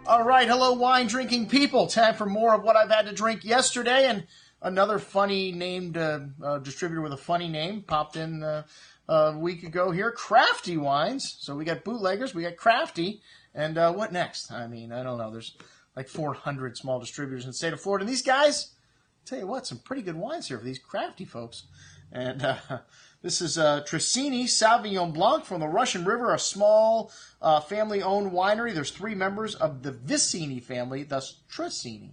All right, hello, wine-drinking people. Time for more of what I've had to drink yesterday, and another funny named distributor with a funny name popped in a week ago here. Crafty Wines. So we got bootleggers, we got Crafty, and what next? I mean, I don't know. There's like 400 small distributors in the state of Florida. And these guys, tell you what, some pretty good wines here for these Crafty folks. And this is Trecini Sauvignon Blanc from the Russian River, a small family-owned winery. There's 3 members of the Vicini family, thus Trecini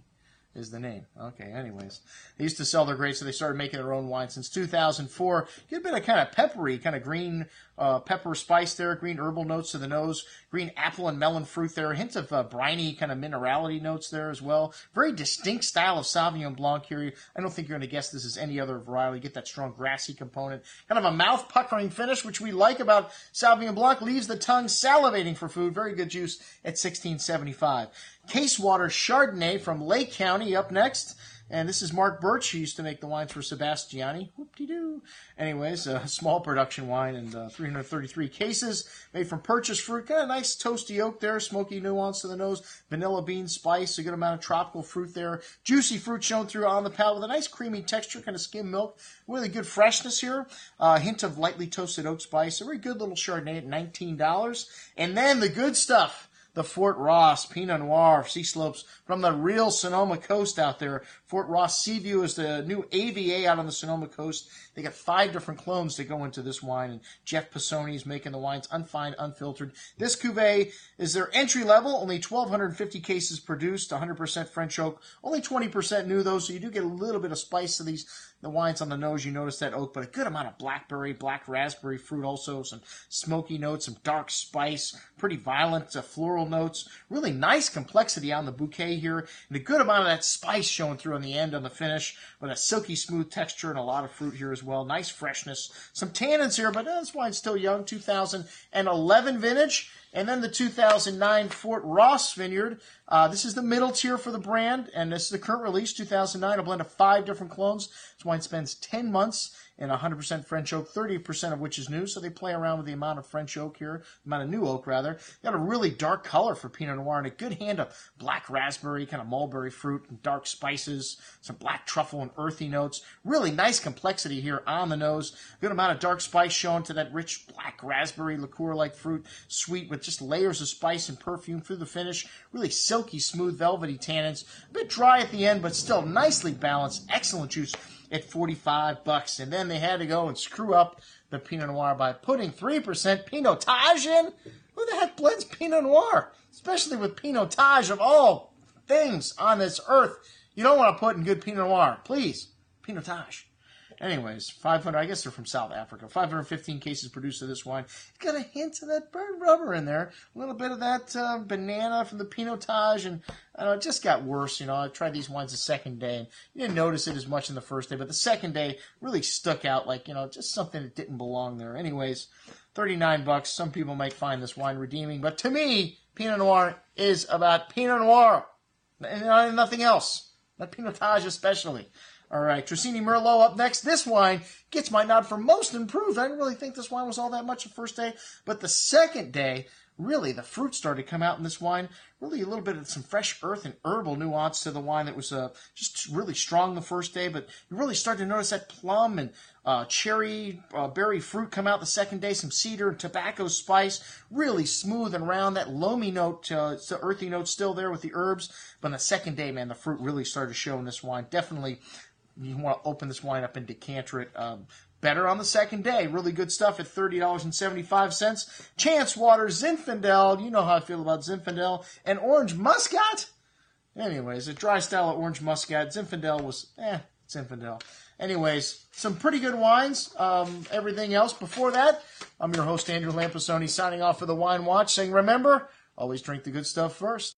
is the name. Okay, anyways. They used to sell their grapes, so they started making their own wine since 2004. Get a bit of kind of peppery, kind of green pepper spice there, green herbal notes to the nose, green apple and melon fruit there, hints of briny kind of minerality notes there as well. Very distinct style of Sauvignon Blanc here. I don't think you're going to guess this is any other variety. You get that strong grassy component. Kind of a mouth-puckering finish, which we like about Sauvignon Blanc. Leaves the tongue salivating for food. Very good juice at $16.75. Chasewater Chardonnay from Lake County up next. And this is Mark Birch. He used to make the wines for Sebastiani. Whoop-de-doo. Anyways, a small production wine and 333 cases made from purchased fruit. Kind of nice toasty oak there, smoky nuance to the nose, vanilla bean spice, a good amount of tropical fruit there. Juicy fruit shown through on the palate with a nice creamy texture, kind of skim milk. Really good freshness here. A hint of lightly toasted oak spice. A very good little Chardonnay at $19. And then the good stuff. The Fort Ross Pinot Noir sea slopes from the real Sonoma coast out there. Fort Ross Seaview is the new AVA out on the Sonoma coast. They got 5 different clones that go into this wine, and Jeff Pisoni is making the wines unfined, unfiltered. This cuvee is their entry level, only 1,250 cases produced, 100% French oak, only 20% new though, so you do get a little bit of spice to the wines on the nose. You notice that oak, but a good amount of blackberry, black raspberry fruit also, some smoky notes, some dark spice, pretty violent floral notes. Really nice complexity on the bouquet here, and a good amount of that spice showing through on the end on the finish, with a silky smooth texture and a lot of fruit here as well. Nice freshness. Some tannins here, but this wine's still young, 2011 vintage. And then the 2009 Fort Ross Vineyard. This is the middle tier for the brand, and this is the current release, 2009, a blend of 5 different clones. This wine spends 10 months in 100% French oak, 30% of which is new, so they play around with the amount of French oak here, amount of new oak, rather. Got a really dark color for Pinot Noir and a good hand of black raspberry, kind of mulberry fruit, and dark spices, some black truffle and earthy notes. Really nice complexity here on the nose. Good amount of dark spice shown to that rich black raspberry liqueur-like fruit, sweet with just layers of spice and perfume through the finish. Really silky, smooth, velvety tannins. A bit dry at the end, but still nicely balanced. Excellent juice at $45. And then they had to go and screw up the Pinot Noir by putting 3% Pinotage in. Who the heck blends Pinot Noir? Especially with Pinotage of all things on this earth. You don't want to put in good Pinot Noir. Please, Pinotage. Anyways, 500, I guess they're from South Africa. 515 cases produced of this wine. Got a hint of that burnt rubber in there. A little bit of that banana from the Pinotage. And it just got worse. You know, I tried these wines the second day. And you didn't notice it as much in the first day. But the second day really stuck out like, just something that didn't belong there. Anyways, $39. Some people might find this wine redeeming. But to me, Pinot Noir is about Pinot Noir. And nothing else. Not Pinotage especially. All right, Trecini Merlot up next. This wine gets my nod for most improved. I didn't really think this wine was all that much the first day, but the second day, really, the fruit started to come out in this wine. Really a little bit of some fresh earth and herbal nuance to the wine that was just really strong the first day, but you really start to notice that plum and cherry, berry fruit come out the second day, some cedar and tobacco spice, really smooth and round. That loamy note, it's the earthy note still there with the herbs, but on the second day, man, the fruit really started to show in this wine. Definitely, you want to open this wine up and decanter it. Better on the second day. Really good stuff at $30.75. Chasewater Zinfandel. You know how I feel about Zinfandel. And Orange Muscat. Anyways, a dry style of Orange Muscat. Zinfandel was, Zinfandel. Anyways, some pretty good wines. Everything else before that, I'm your host, Andrew Lampisoni, signing off for the Wine Watch, saying, remember, always drink the good stuff first.